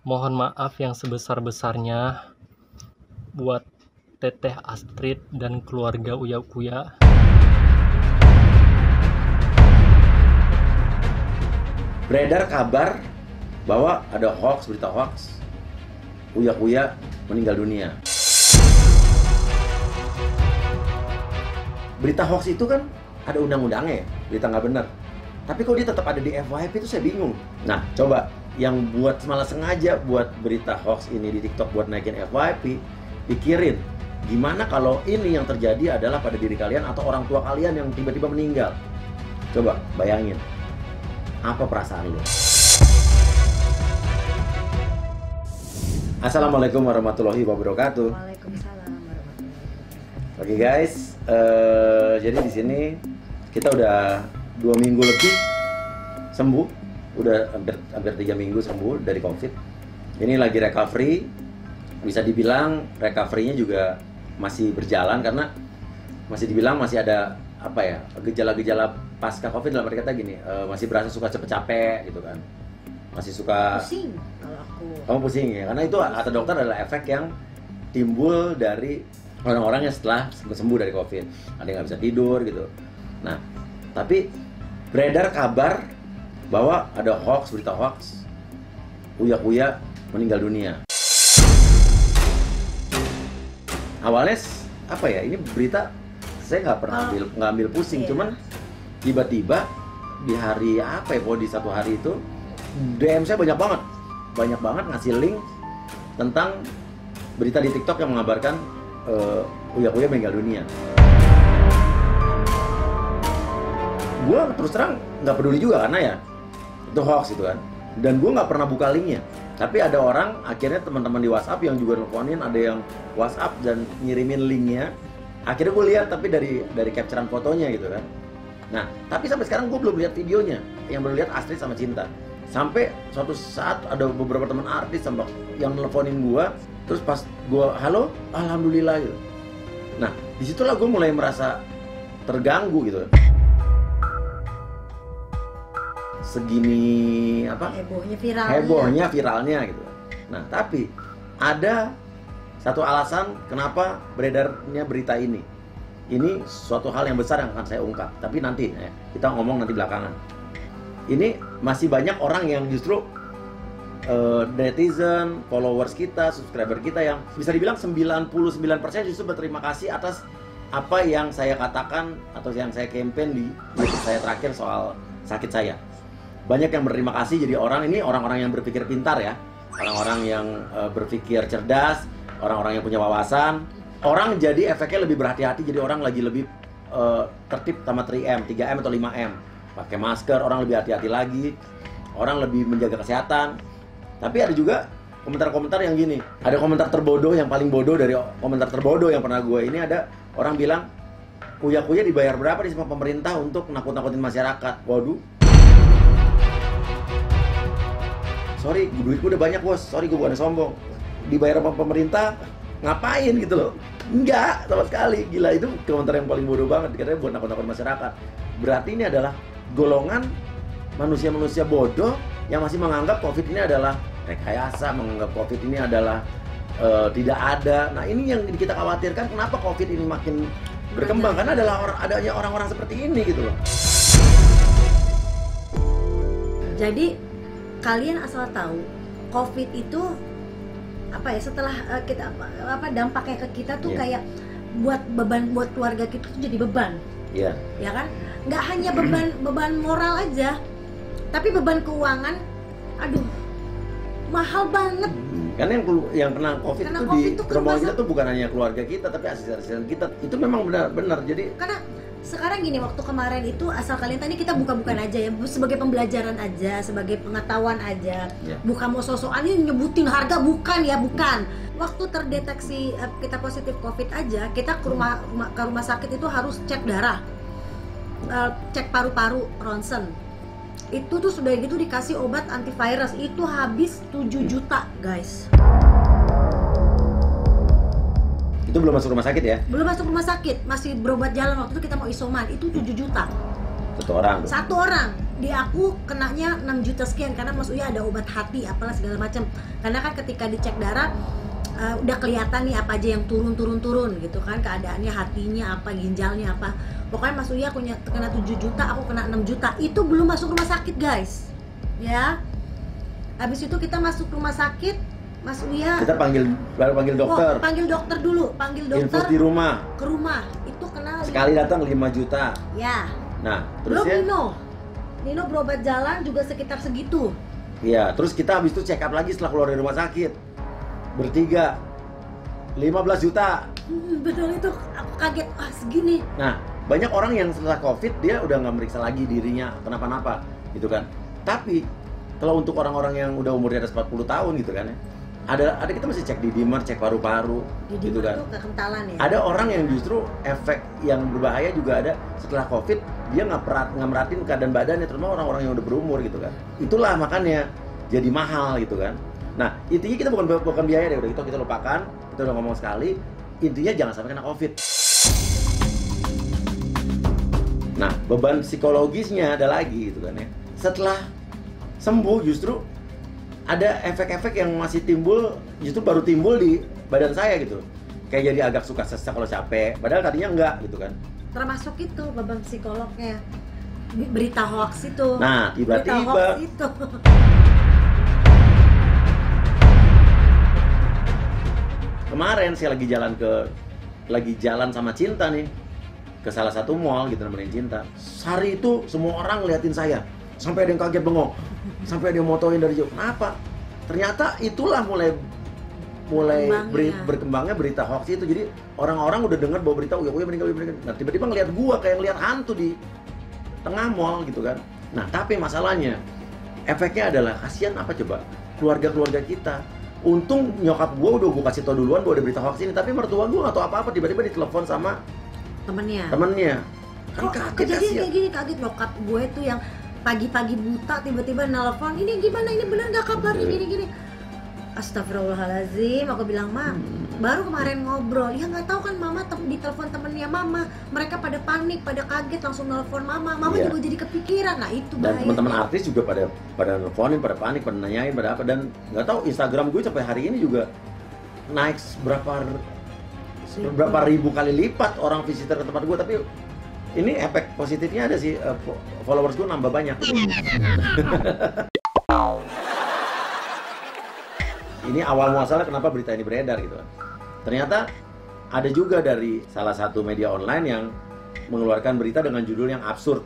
Mohon maaf yang sebesar-besarnya buat Teteh Astrid dan keluarga Uya Kuya. Beredar kabar bahwa ada berita hoax, Uya Kuya meninggal dunia. Berita hoax itu kan ada undang-undangnya ya, berita nggak benar. Tapi kok dia tetap ada di FYP itu saya bingung. Nah, coba yang buat malah sengaja buat berita hoax ini di TikTok buat naikin FYP, pikirin gimana kalau ini yang terjadi adalah pada diri kalian atau orang tua kalian yang tiba-tiba meninggal. Coba bayangin, apa perasaan lo? Assalamualaikum warahmatullahi wabarakatuh. Waalaikumsalam warahmatullahi wabarakatuh. Oke guys, jadi di sini kita udah 2 minggu lebih sembuh, udah hampir 3 minggu sembuh dari COVID. Ini lagi recovery, bisa dibilang recovery-nya juga masih berjalan karena masih dibilang masih ada apa ya, gejala-gejala pasca COVID dalam arti kata gini, masih berasa suka capek-capek gitu kan, masih suka Pusing kalau aku. kamu pusing ya, karena itu kata dokter adalah efek yang timbul dari orang-orang yang setelah sembuh dari COVID. Ada yang nggak bisa tidur gitu. Nah, tapi beredar kabar bahwa ada berita hoax, Uya Kuya meninggal dunia. Awalnya apa ya, ini berita saya nggak pernah ambil pusing, Iya. cuman tiba-tiba di hari apa ya, di satu hari itu DM saya banyak banget ngasih link tentang berita di TikTok yang mengabarkan Uya Kuya meninggal dunia. Gue terus terang nggak peduli juga karena ya itu hoax gitu kan, dan gue nggak pernah buka linknya. Tapi ada orang, akhirnya teman-teman di WhatsApp yang juga nelfonin, ada yang WhatsApp dan ngirimin linknya. Akhirnya gue lihat, tapi dari capturean fotonya gitu kan. Nah, tapi sampai sekarang gue belum lihat videonya. Yang baru lihat Astrid sama Cinta. Sampai suatu saat ada beberapa teman artis sama yang nelfonin gue, terus pas gue halo, alhamdulillah gitu. Nah, disitulah gue mulai merasa terganggu gitu. Segini apa? Hebohnya viralnya gitu. Nah, tapi ada satu alasan kenapa beredarnya berita ini. Ini suatu hal yang besar yang akan saya ungkap. Tapi nanti ya, kita ngomong nanti belakangan. Ini masih banyak orang yang justru netizen, followers kita, subscriber kita yang bisa dibilang 99% justru berterima kasih atas apa yang saya katakan atau yang saya campaign di YouTube saya terakhir soal sakit saya. Banyak yang berterima kasih, jadi orang-orang yang berpikir pintar ya, orang-orang yang berpikir cerdas, orang-orang yang punya wawasan. Orang jadi efeknya lebih berhati-hati, jadi orang lagi lebih tertib sama 3M atau 5M. Pakai masker, orang lebih hati-hati lagi, orang lebih menjaga kesehatan. Tapi ada juga komentar-komentar yang gini, ada komentar terbodoh, yang paling bodoh dari komentar terbodoh yang pernah gue ini, ada orang bilang, Uya Kuya dibayar berapa nih sama pemerintah untuk nakut-nakutin masyarakat. Waduh, sorry, duit gue udah banyak bos, sorry gue bukan sombong. Dibayar sama pemerintah, ngapain gitu loh? Enggak, sama sekali. Gila, itu komentar yang paling bodoh banget, katanya buat nakut-nakut masyarakat. Berarti ini adalah golongan manusia-manusia bodoh yang masih menganggap COVID ini adalah rekayasa, menganggap COVID ini adalah tidak ada. Nah, ini yang kita khawatirkan, kenapa COVID ini makin berkembang, karena adanya orang-orang seperti ini gitu loh. Jadi kalian asal tahu, COVID itu apa ya, setelah kita dampaknya ke kita tuh kayak buat keluarga kita tuh jadi beban. Iya. Ya kan? Nggak hanya beban moral aja, tapi beban keuangan. Aduh, mahal banget. Karena yang kena COVID itu di rumah kita tuh bukan hanya keluarga kita, tapi asisten kita. Itu memang benar-benar. Jadi karena sekarang gini, waktu kemarin itu asal kalian tadi kita buka-bukan aja ya, sebagai pembelajaran aja, sebagai pengetahuan aja. Bukan mau sosokan ini nyebutin harga, bukan ya, bukan. Waktu terdeteksi kita positif COVID aja, kita ke rumah sakit itu harus cek darah, cek paru-paru, ronsen. Itu tuh sudah gitu dikasih obat antivirus, itu habis 7 juta guys. itu belum masuk rumah sakit ya? Belum masuk rumah sakit, masih berobat jalan. Waktu itu kita mau isoman, itu 7 juta. Satu orang tuh. Satu orang. di aku kenanya 6 juta sekian karena Mas Uya ada obat hati apalah segala macam. Karena kan ketika dicek darah udah kelihatan nih apa aja yang turun gitu kan, keadaannya, hatinya apa, ginjalnya apa. Pokoknya Mas Uya kena 7 juta, aku kena 6 juta. Itu belum masuk rumah sakit, guys. Ya. Habis itu kita masuk rumah sakit, Mas Uya. Kita baru panggil dokter. Panggil dokter dulu, panggil dokter. Infus di rumah. Ke rumah. Itu kena sekali datang 5 juta. Ya. Nah, terus belum ya. Nino berobat jalan juga sekitar segitu. Iya, terus kita habis itu check up lagi setelah keluar dari rumah sakit. Bertiga 15 juta. Betul, itu aku kaget, segini. Nah, banyak orang yang setelah COVID dia udah nggak meriksa lagi dirinya kenapa-napa gitu kan. Tapi kalau untuk orang-orang yang udah umur di atas 40 tahun gitu kan ya, ada kita masih cek di dimer, cek paru-paru gitu kan. Itu kekentalan ya. Ada orang yang justru efek yang berbahaya juga ada setelah COVID, dia nggak merhatiin keadaan badannya, terutama orang-orang yang udah berumur gitu kan. Itulah makanya jadi mahal gitu kan. Nah, intinya kita bukan biaya deh, udah kita lupakan, kita udah ngomong sekali. Intinya jangan sampai kena COVID. Nah, beban psikologisnya ada lagi gitu kan ya. Setelah sembuh justru ada efek-efek yang masih timbul, justru baru timbul di badan saya gitu. Kayak jadi agak suka sesak kalau capek, padahal tadinya enggak gitu kan. Termasuk itu beban psikolognya. Berita hoax itu. Nah, tiba-tiba kemarin saya lagi jalan sama Cinta nih ke salah satu mall gitu nemenin Cinta. Hari itu semua orang ngeliatin saya. Sampai ada yang kaget bengong. Sampai ada yang motoin dari jauh. Kenapa? Ternyata itulah mulai berkembangnya berita hoax itu. Jadi orang-orang udah dengar bahwa berita Uya meninggal. Nah, tiba-tiba ngeliat gua kayak ngeliat hantu di tengah mall gitu kan. Nah, tapi masalahnya efeknya adalah kasihan apa coba? Keluarga-keluarga kita. Untung nyokap gua udah gua kasih tau duluan bahwa ada berita hoax ini, tapi mertua gua nggak tahu apa-apa, tiba-tiba ditelepon sama temennya. Kan kaget, kejadian kayak gini, kaget nyokap gue tuh yang pagi-pagi buta tiba-tiba nelpon, ini gimana, ini benar nggak kabarnya gini-gini. Astagfirullahaladzim, aku bilang, baru kemarin ngobrol, ya nggak tahu kan mama ditelepon temennya mama, mereka pada panik, pada kaget langsung nelpon mama juga jadi kepikiran. Nah itu dan teman-teman artis juga pada nelponin, pada panik, pada nanyain, pada apa, dan nggak tahu Instagram gue sampai hari ini juga naik berapa ribu kali lipat orang visitor ke tempat gue. Tapi ini efek positifnya ada sih, followers gue nambah banyak. Ini awal muasalnya kenapa berita ini beredar gitu kan. Ternyata ada juga dari salah satu media online yang mengeluarkan berita dengan judul yang absurd.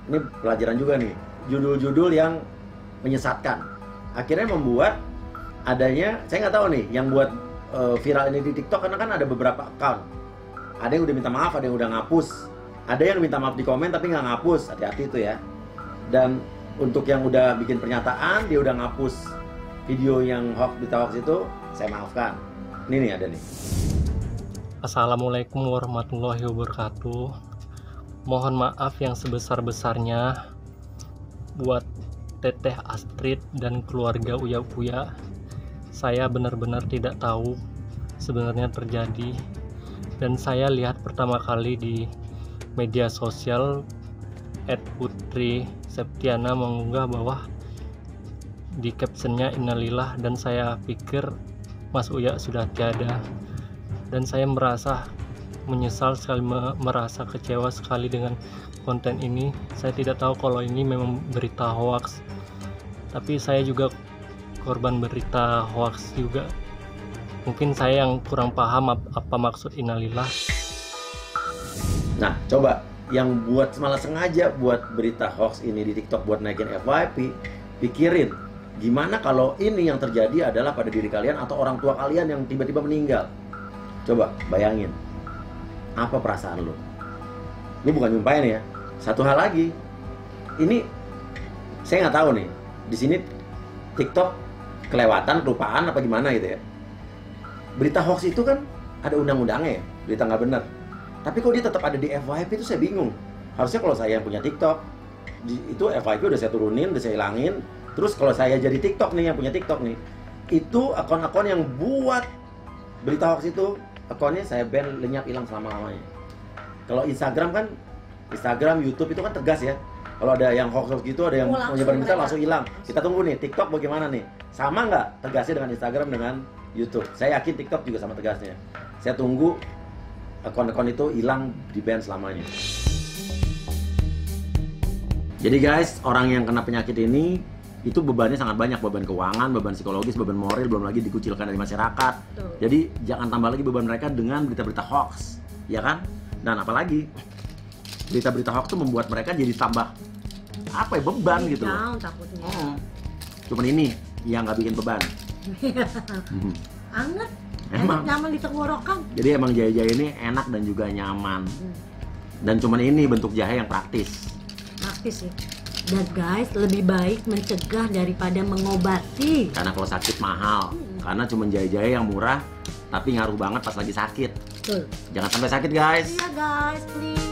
Ini pelajaran juga nih, judul-judul yang menyesatkan. Akhirnya membuat adanya, saya nggak tahu nih, yang buat viral ini di TikTok, karena kan ada beberapa account. Ada yang udah minta maaf, ada yang udah ngapus. Ada yang minta maaf di komen tapi nggak ngapus, hati-hati itu ya. Dan untuk yang udah bikin pernyataan, dia udah ngapus video yang berita hoax itu, saya maafkan. Ini nih ada nih. Assalamualaikum warahmatullahi wabarakatuh. Mohon maaf yang sebesar-besarnya buat Teteh Astrid dan keluarga Uya. Saya benar-benar tidak tahu sebenarnya terjadi, dan saya lihat pertama kali di media sosial @Putri Septiana mengunggah bahwa di captionnya innalillah, dan saya pikir Mas Uya sudah tiada, dan saya merasa menyesal sekali, merasa kecewa sekali dengan konten ini. Saya tidak tahu kalau ini memang berita hoax, tapi saya juga korban berita hoax juga. Mungkin saya yang kurang paham apa maksud innalillah. Nah, coba yang buat malah sengaja buat berita hoax ini di TikTok buat naikin FYP, pikirin gimana kalau ini yang terjadi adalah pada diri kalian atau orang tua kalian yang tiba-tiba meninggal. Coba bayangin, apa perasaan lo? Ini bukan nyumpain ya. Satu hal lagi, ini saya nggak tahu nih, di sini TikTok kelewatan, kelupaan apa gimana gitu ya. Berita hoax itu kan ada undang-undangnya ya, berita nggak benar. Tapi kok dia tetap ada di FYP, itu saya bingung. Harusnya kalau saya yang punya TikTok, itu FYP udah saya turunin, udah saya hilangin. Terus kalau saya jadi TikTok nih, yang punya TikTok nih, itu akun-akun yang buat berita hoax itu, akunnya saya ban, lenyap, hilang selama-lamanya. Kalau Instagram kan, Instagram, YouTube itu kan tegas ya. Kalau ada yang hoax gitu, ada yang Oh, langsung menyebar berita mereka. langsung hilang. Kita tunggu nih, TikTok bagaimana nih? Sama nggak tegasnya dengan Instagram dengan YouTube? Saya yakin TikTok juga sama tegasnya. Saya tunggu akun-akun itu hilang, di ban selamanya. Jadi guys, orang yang kena penyakit ini itu bebannya sangat banyak, beban keuangan, beban psikologis, beban moral, belum lagi dikucilkan dari masyarakat. Betul. Jadi jangan tambah lagi beban mereka dengan berita-berita hoax, ya kan? Dan apalagi berita-berita hoax itu membuat mereka jadi tambah apa ya, beban gitu loh. Down takutnya. Cuman ini yang nggak bikin beban. Anget. Emang. Nyaman di tenggorokan. Jadi emang jahe-jahe ini enak dan juga nyaman. Dan cuman ini bentuk jahe yang praktis. Praktis sih. Dan guys, lebih baik mencegah daripada mengobati. Karena kalau sakit mahal. Karena cuman jahe-jahe yang murah tapi ngaruh banget pas lagi sakit. Betul. Jangan sampai sakit guys. Iya guys, please.